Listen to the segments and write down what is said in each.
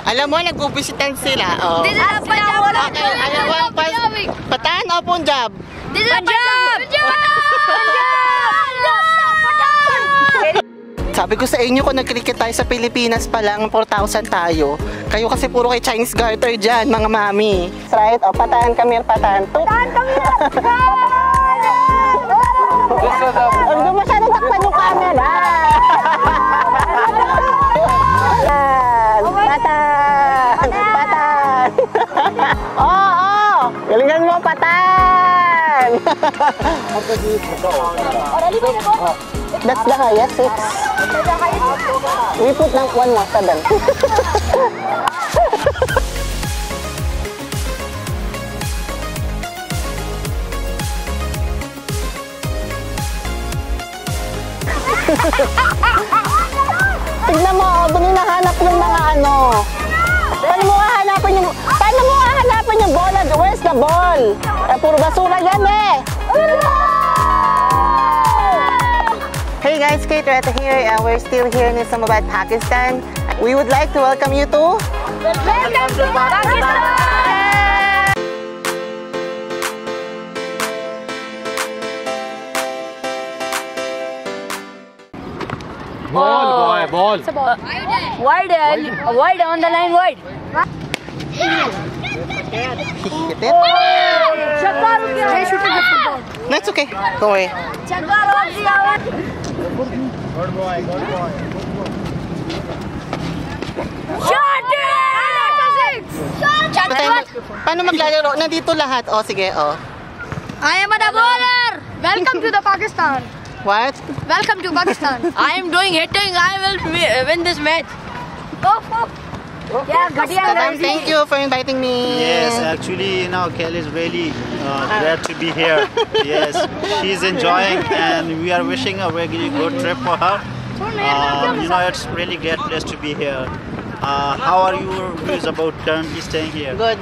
Alam mo, nagpupisitan sila. Oh. This is a Punjab. Okay, alam mo, Patan o Punjab? This is a Punjab. Sabi ko sa inyo, kung nag-cricket tayo sa Pilipinas pa lang, 4,000 tayo. Kayo kasi puro kay Chinese garter dyan, mga mami. That's right. O, patahan kami, patahan. Patahan kami! Huwag mo masyadong takpan yung camera. Patan! Patan! Oo! Galingan mo, patan! That's the highest, 6. We put ng 1 more, 7. Tignan mo, doon yung nahanap yung mga ano. Paano mo hahanapan yung bola? Where's the ball? Puro basura yan eh. Hey guys, Kate Retta here, and we're still here in Islamabad, Pakistan. We would like to welcome you to... Welcome to Pakistan! Ball. It's a ball. Wide on the line, wide. Hit it. That's okay. Don't worry. Good boy. Shot it! Paano maglalaro? Nandito lahat. O, sige, o. I am a bowler. Welcome to the Pakistan. What? Welcome to Pakistan. I am doing hitting. I will win this match. Oh. Yeah, Thank you for inviting me. Yes, actually, Kelly is really glad to be here. Yes, she's enjoying, and we are wishing a very good trip for her. It's really great place to be here. How are your views about currently staying here? Good.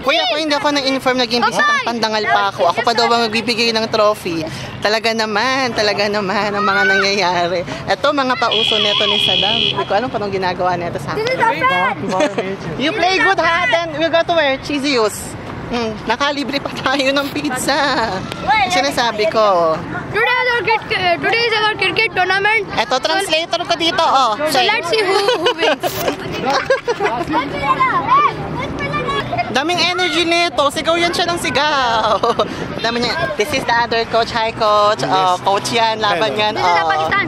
Kuya, ako hindi ako na-inform, naging bisitang pandangal pa ako. Ako pa daw ba magbibigay ng trophy? Talaga naman ang mga nangyayari. Ito, mga pauso neto ni Saddam. Hindi ko alam pa nung ginagawa neto sa akin. You play good, ha? Then we go to where? Cheesius. Nakalibre pa tayo ng pizza. Sinasabi ko. Today is our cricket tournament. Ito, translator ko dito, oh. So let's see who wins. Daming energy nito. Sigaw yan siya ng sigaw. Dami niya. This is the other coach. Hi, coach. Coach yan. Laban yan. This is the Pakistan.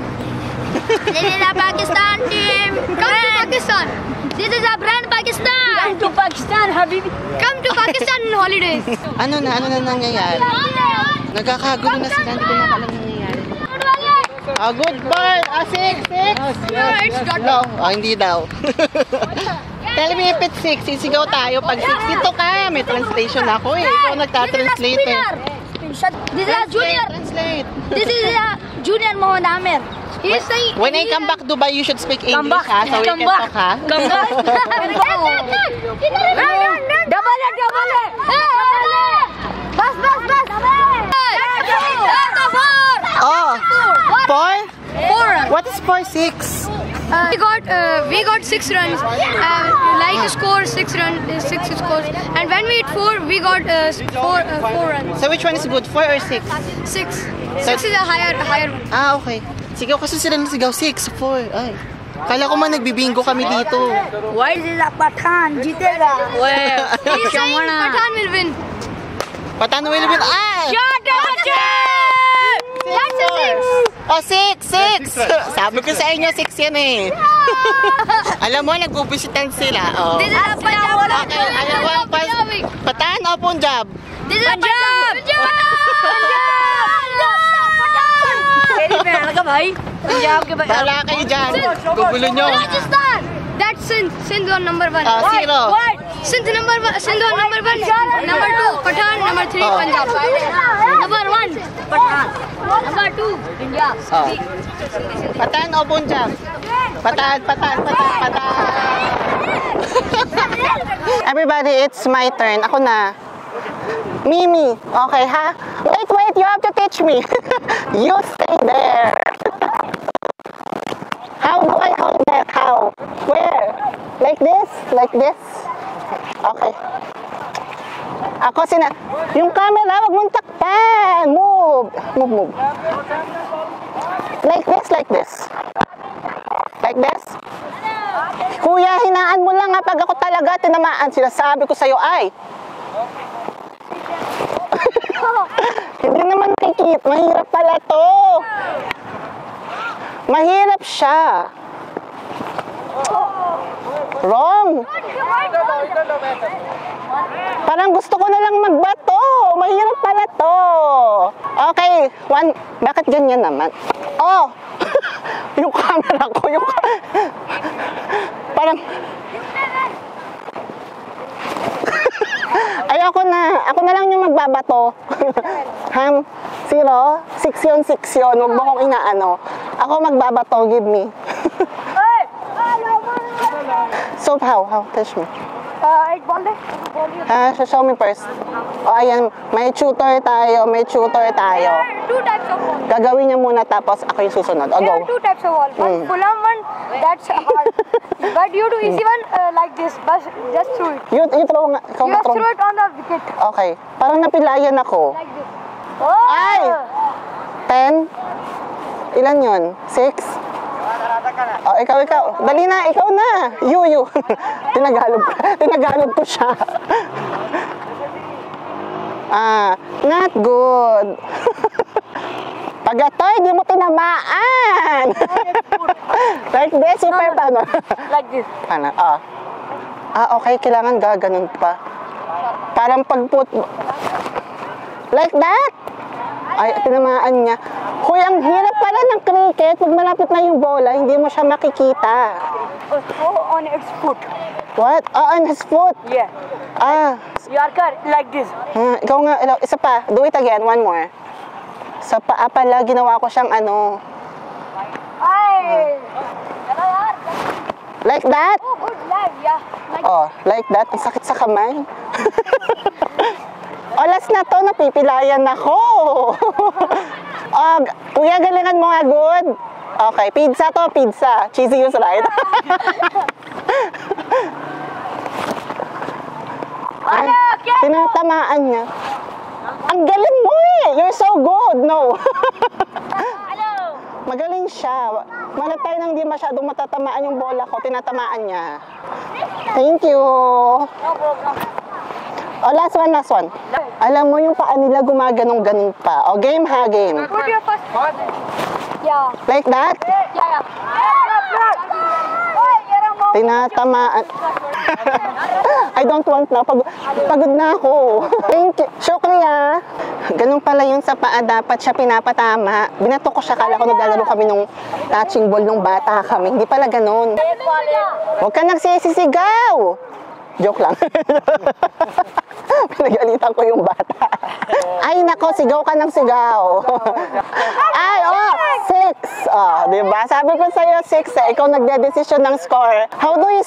This is the Pakistan team. Come to Pakistan. This is a brand Pakistan. Come to Pakistan, Habibi. Come to Pakistan on holidays. Ano na nangyayari? Nagkakagulo na sila. Hindi ko na alam nangyayari. Good ball. 6. No, hindi daw. Tell me if it's 6. Sisigaw tayo. Pag 6 dito ka, may translation ako eh. Ikaw nagta-translate eh. This is a junior. This is a junior Mohammad Amir. When I come back Dubai, you should speak English, ha? So we can talk, ha? Come back. Double it. Bas. Oh, 4? 4. What is 4-6? We got 6 runs. Like score 6 runs, 6 scores. And when we hit 4, we got 4 runs. So which one is good? 4 or 6? 6. 6 is a higher one. Ah, okay. Sigaw kasi sila ng sigaw. 6, 4. Ay. Kala ko man nagbibingo kami dito. Why is a Pathan jitega? He's saying Pathan will win. Pathan will win. Ah! Shot it! That's a 6. Oh, 6. Sabi ko sa inyo, 6 yan eh. Alam mo, nagpupisitan sila. Oh. This is a Punjab. Okay, alam mo, Patan o Punjab? This is a Punjab. Bala kayo dyan. Gugulo nyo. Rajasthan. That's Sindh on number 1. 0. Sindh on number 1. Number 2, Pathan. Number 3, Punjab. Number 1, Pathan. Number 2, India. Patan o Punjab? Patan. Everybody, it's my turn. Ako na. Mimi. Okay, ha? Wait, you have to teach me. You stay there. How do I hold that? How? Where? Like this? Like this? Okay. Ako yung camera, wag mong takpan. Move. Move. Like this, like this. Like this. Kuya, hinaan mo lang ha. Pag ako talaga tinamaan, sinasabi ko sa'yo ay. Hindi naman kikit. Mahirap pala to. Mahirap siya. Wrong. Parang gusto ko na lang magbato. Mahirap pala to. Okay, bakit ganyan naman? Oh, yung camera ko, parang, ay ako na lang yung magbabato. Ham, 0, 6 yun, huwag mo kong inaano. Ako magbabato, give me. So how, touch me. Show me first. O ayan, may tutor tayo. Two types of ball. Gagawin niya muna tapos ako yung susunod. O, There go. are two types of ball. One full-arm one, that's hard. But you do easy one like this, but just throw it. You throw nga. Ikaw You nga throw it on the wicket. Okay. Parang napilayan ako. Like this. Oh! Ay! 10? Ilan yun? 6? Oh, ikaw. Dali na, ikaw na. You. Tinagalog ko siya. Not good. Pag ito, hindi mo tinamaan. Like this, super paano? Like this. Paano? Okay, kailangan gaganon pa. Parang pagput. Like that? Ay, tinamaan niya. Hoy, ang hirap pala ng cricket. Pag malapit na yung bola, hindi mo siya makikita. Oh, on its foot. What? On his foot? Yeah. Yorker, like this. Ikaw nga, isa pa. Do it again, one more. Sa paa pala, ginawa ko siyang ano. Ay! Like that? Oh, good leg, yeah. Like that. Ang sakit sa kamay. Last na to, napipilayan ako. Kuya, galingan mo nga, good. Okay, pizza to, pizza. Cheesy yun, right? Ay, tinatamaan niya. Ang galing mo eh! You're so good, no? Magaling siya. Malap tayo nang di masyadong matatamaan yung bola ko, tinatamaan niya. Thank you. No problem. Last one. Alam mo yung paa nila gumaganong-ganon pa. Game ha, game. Put your first. Yeah. Like that? Yeah. Tinatamaan. I don't want na. Pagod na ako. Thank you. Shukriya. Ganun pala yun sa paa. Dapat siya pinapatama. Binato ko siya. Kala ko naglalaro kami nung touching ball nung bata kami. Hindi pala ganun. Huwag ka nagsisisigaw. Joke lang. Pinagalitan ko yung bata. Ay, nako, sigaw ka ng sigaw. Ay, 6. Diba? Sabi ko sa'yo, 6 eh. Ikaw nagde-decision ng score. How do you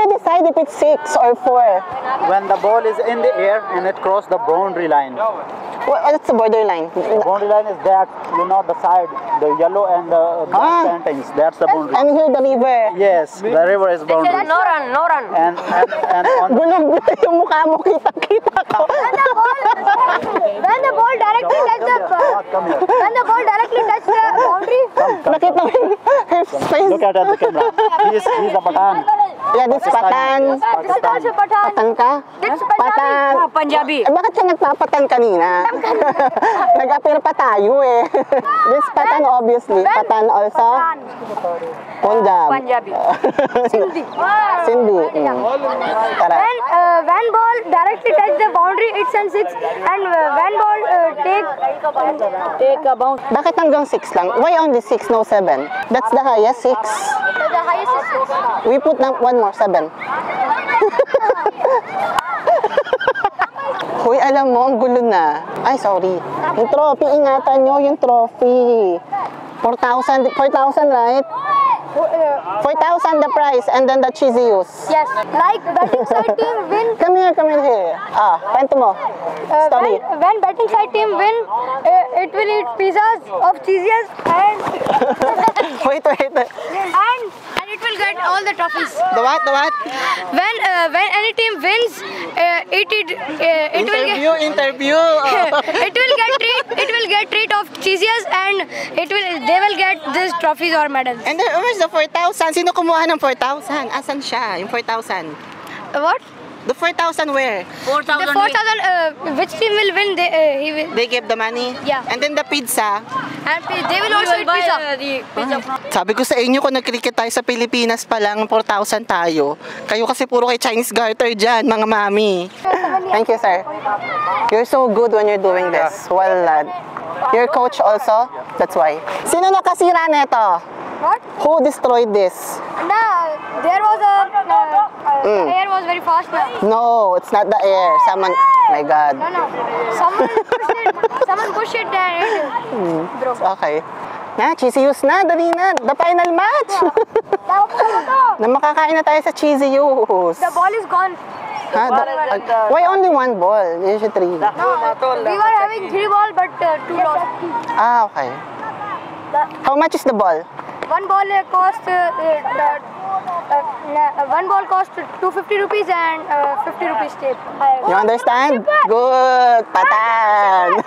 decide if it's 6 or 4? When the ball is in the air and it crosses the boundary line. What's the borderline? The boundary line is that, the side, the yellow and the black paintings. That's the boundary. And here the river. Yes, the river is boundary. No run. And on Gulong-gulo yung mukha mo, kita-kita ko. When the ball directly touch the boundary. Nakita mo yung face. look at the camera. He's a Pathan. Yeah, this Patan. This is also Pathan. Patan ka? This Patan. Punjabi. Bakit ka nagpapatan kanina? Nag-appear pa tayo eh. This Patan obviously. Patan also. Punjab. Punjabi. Sindhi. Sindhi. Tara. When ball directly touch the boundary, it's an 6. And when ball take a bounce. Bakit hanggang 6 lang? Why only 6, no 7? That's the highest, 6. The highest is 6. We put one more, 7. Hoy, alam mo, ang gulo na. Ay, sorry. Yung trophy, ingatan nyo yung trophy. 4,000, right? 4,000 the price, and then the cheesy use. Yes. Like betting side team win. Come here. Kwento mo. Story. When betting side team win, it will eat pizzas of cheesies and Wait. and it will get all the trophies. The what? When any team wins, it will Interview. it will get treat of cheesies and they will get these trophies or medals. And then, where's the 4,000? Sino kumuha ng 4,000? Asan siya? Yung 4,000? What? The 4,000 where? The 4,000. Which team will win? He will. They give the money? Yeah. And then the pizza? And they will also eat pizza. Sabi ko sa inyo, kung nag-cricket tayo sa Pilipinas pa lang, 4,000 tayo. Kayo kasi puro kay Chinese garter dyan, mga mami. Thank you, sir. You're so good when you're doing this. Well, lad. Your coach also? That's why. Sino nakasira neto? What? Who destroyed this? No, there was the air was very fast. No, it's not the air. Someone, my God. No. Someone pushed it and it broke. Okay. Cheesy use na. Dali na. The final match. Na makakain na tayo sa cheesy use. The ball is gone. Why only one ball? Usually three. No, we were having 3 balls but 2 lost. Okay. How much is the ball? One ball cost 250 rupees and 50 rupees tip. You understand? Good. Patan.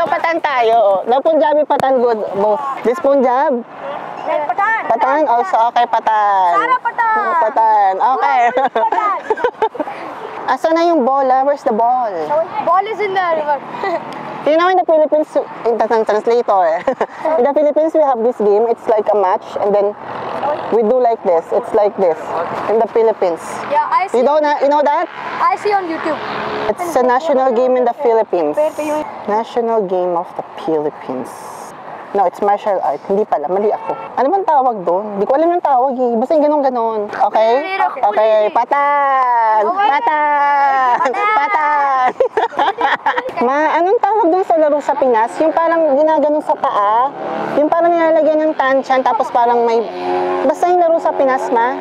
Patan tayo. No Punjabi patan good. Both. This Punjab. Patan also. Okay, patan. Patan. Okay. Asa na yung bola? Where's the ball? Ball is in the river. You know, in the Philippines, in the translator, in the Philippines, we have this game. It's like a match, and then we do like this. It's like this in the Philippines. Yeah, I see. You know that? I see on YouTube. It's a national game in the Philippines. National game of the Philippines. No, it's martial art. Hindi pala. Mali ako. Ano bang tawag doon? Hindi ko alam yung tawag eh. Basta yung ganon-ganon. Okay? Okay. Patan! Ma, anong tawag doon sa laro sa Pinas? Yung parang ginaganon sa paa? Yung parang nilalagyan ng tansyan tapos parang may... Basta yung laro sa Pinas, ma?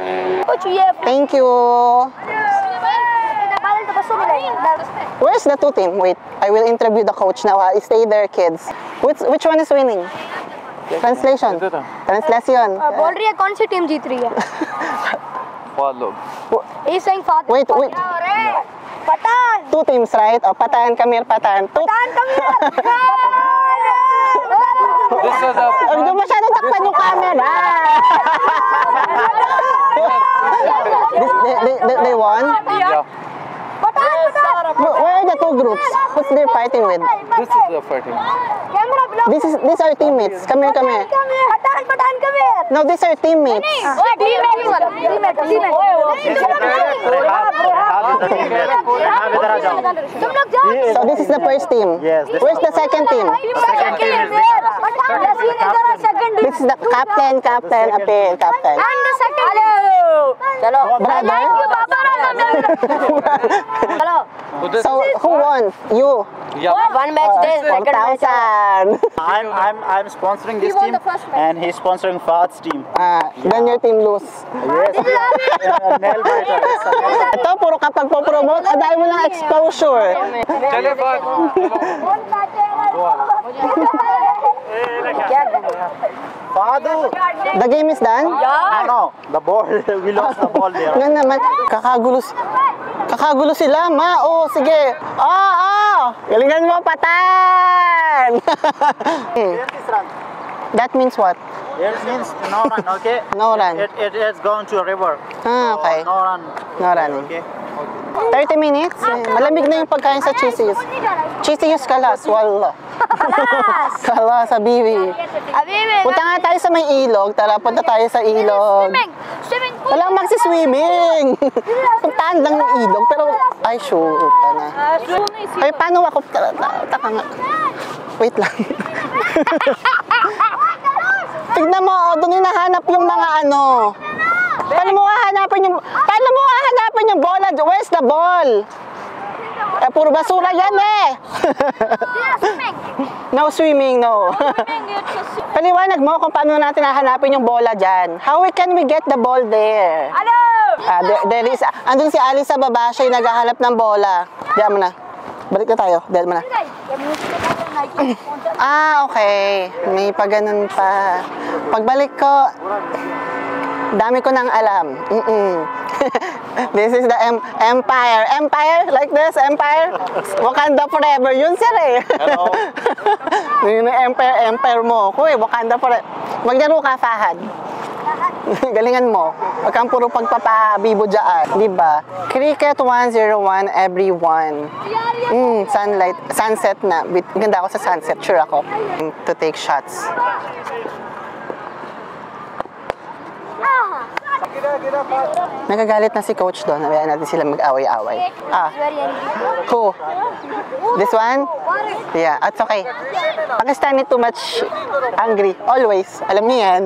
Thank you. Where's the 2 team? Wait, I will interview the coach now. Stay there, kids. Which one is winning? Translation. बोल रही है कौन सी टीम जीत रही है? He's saying Father. Wait. Patan. 2 teams, right? Oh, Patan, come here, Patan. Patan, come here. Hindi masyadong takpan yung camera. They won? Yeah. Where are the 2 groups? Who's they fighting with? This is the fighting. These are teammates. Come here. Patan, come here. No, these are teammates. So this is the first team. Yes. Where's the second team? This is the captain. Appeal, captain. And the second. Brother? Hello. So who won? You. Yeah. One match day, second match. 4,000. I'm sponsoring this He won team, the first match. and he's sponsoring Fahad's team. Then your team lose. Yes. Nail biter. It's a nail biter. Ito, puro kapag po-promote, dahil mo ng exposure. चले बात Fahadu. The game is done? No, the ball. We lost the ball there. Nga naman, kakagulo sila, ma. Oh, sige. Galingan mo, Patan! That means what? It means no run, okay? No run. It's going to a river. Okay. No run. No run. Okay. 30 minutes? Malamig na yung pagkain sa cheesies. Cheesies kalas, wala. Kalas, Habibi. Punta nga tayo sa may ilog. Tara, punta tayo sa ilog. Swimming pool. Walang magsi-swimming. Puntahan lang yung ilog. Pero, ay, shoot. Na. Ay, paano ako? Taka nga. Wait lang. Tignan mo, doon yung nahanap yung mga ano. Paano mo hahanapin yung bola? Where's the ball? puro basura yan eh! No swimming, no. Paliwanag mo kung paano natin hahanapin yung bola dyan. How can we get the ball there? There is, andun si Alice sa baba, siya yung naghahanap ng bola. Diyan mo na. Balik na tayo. Diyan mo na. Okay. May paganon pa. Pagbalik ko, dami ko nang alam. This is the Empire. Empire? Like this? Empire? Wakanda forever. Yun, sir eh. Hello. Yun ang empire mo. Kuy, Wakanda forever. Maglaro ka, Fahad. Galingan mo. Huwag kang puro pagpapabibo dyan. Diba? Cricket 101 everyone. Sunlight. Sunset na. Ganda ako sa sunset. Sure ako. To take shots. Nagagalit na si coach doon. Nabayaan natin sila mag-away-away. Who? This one? Yeah, it's okay. Pakistani too much angry. Always. Alam niyo yan.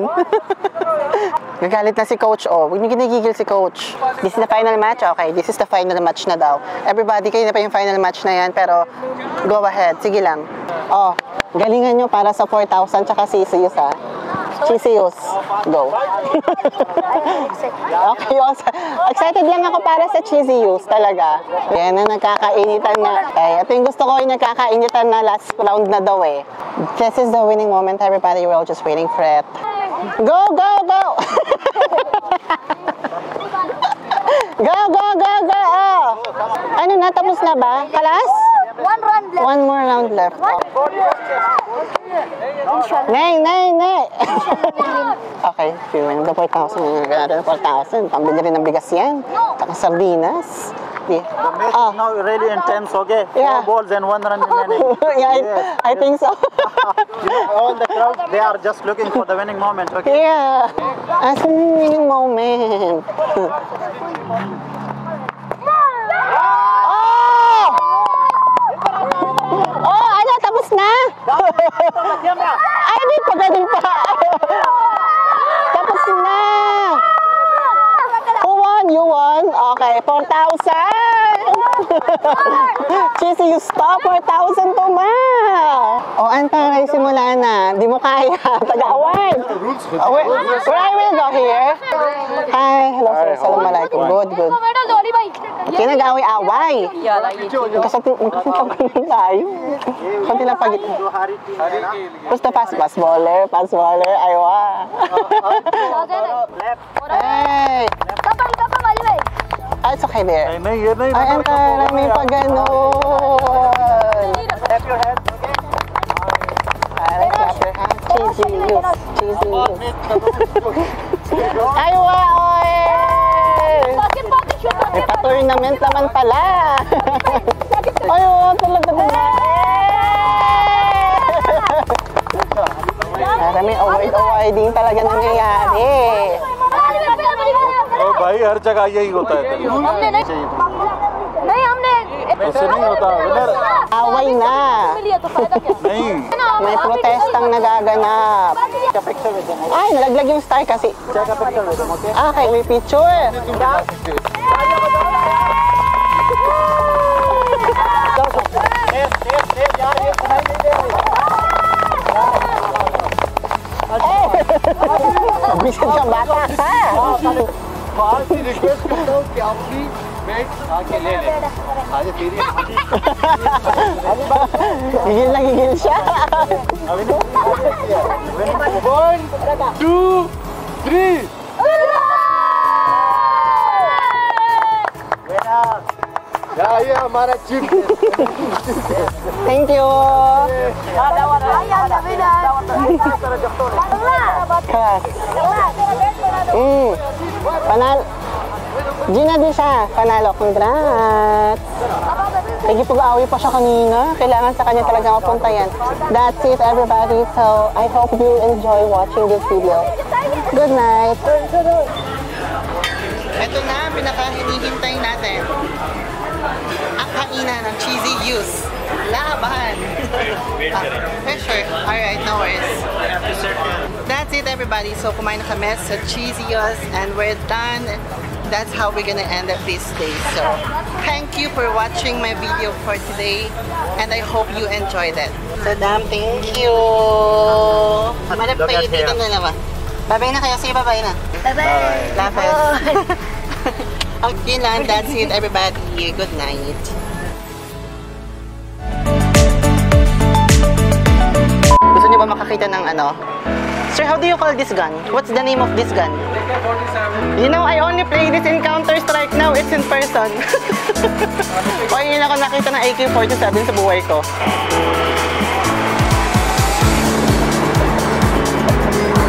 Nagagalit na si coach. Huwag niyo ginigigil si coach. This is the final match? Okay, this is the final match na daw. Everybody, kayo na pa yung final match na yan. Pero, go ahead. Sige lang. Galingan nyo para sa 4,000 tsaka CCUs ha. CCUs. Go. Okay, excited lang ako para sa CCUs talaga. Yan na nagkakainitan na. Ito yung gusto ko yung nagkakainitan na last round na daw eh. This is the winning moment, everybody. We're all just waiting for it. Go, go, go! Go, go, go, go! Ano na, tapos na ba? Kalas? One round left. One more round left. Nay, nay, nay! Okay, we win the 4,000. Nagana ng 4,000. Pambili rin ng bigas yan. Taka sardinas. The match is now really intense, okay? Yeah. 4 balls and 1 run remaining. Yeah, I think so. You know, all the crowd, they are just looking for the winning moment, okay? Yeah. As in winning moment. Ano? Tapos na? Ay, di pa ganun pa. Tapos na. Who won? You won? Okay, 4,000. Cheesy, you stop. 4,000 to ma. Antaray, simula na. Di mo kaya. Taga-award. Where I will go here? Hi. Hello, sir. Assalamualaikum. Good, good. Kinag-away-away. Magkasapin tayo. Kunti lang pag... Who's the pass baller? Pass baller. Aywa. Hey. It's okay there. Ay, antaray. May pag ganon. Clap your hands, okay? Clap your hands. Cheesy. Aywa, oy! May pa-tournament naman pala. Aywa, talaga na. Maraming awarding talaga nangyayari. भाई हर जगह यही होता है उससे नहीं होता winner Away na. नहीं May protestang nagaganap. Ay, nalaglag yung star kasi. Okay, may picture. Bisit ka bata ka. Request करता हूँ कि आप भी मैच आके ले लें आज तेरी Gigil na gigil siya. 1 2 3 ये हमारा chief Thank you. Class. Panalo. Gina din siya. Panalo. Congrats. Nagipag-away pa siya kanina. Kailangan sa kanya talaga mapunta yan. That's it, everybody. So, I hope you enjoy watching this video. Good night. Ito na, pinaka-hinihintay natin. Ang kainan ng Cheesy Youth. Laban! Sure. Alright, no worries. That's it, everybody. So, kumain na kami sa Cheesy Youth and we're done that's how we're gonna end up this day. So, thank you for watching my video for today, and I hope you enjoyed it. Sadam, thank you! Manap Look kayo at here. dito na naman. Bye-bye na kayo. Sige, bye-bye na. Bye-bye. Lapis. Okay lang, that's it everybody. Good night. Gusto niyo ba makakita ng ano? Sir, how do you call this gun? What's the name of this gun? AK-47. You know, I only play this in Counter-Strike now. It's in person. O, yun ako nakita ng AK-47 sa buhay ko.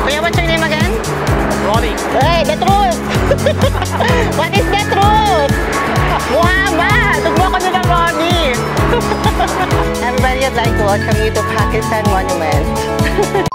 Kuya, what's your name again? Ronnie. Hey, the truth! What is the truth? Muhammad! Huwag mo ako nila, Ronnie! Everybody, I'd like to welcome you to Pakistan Monument.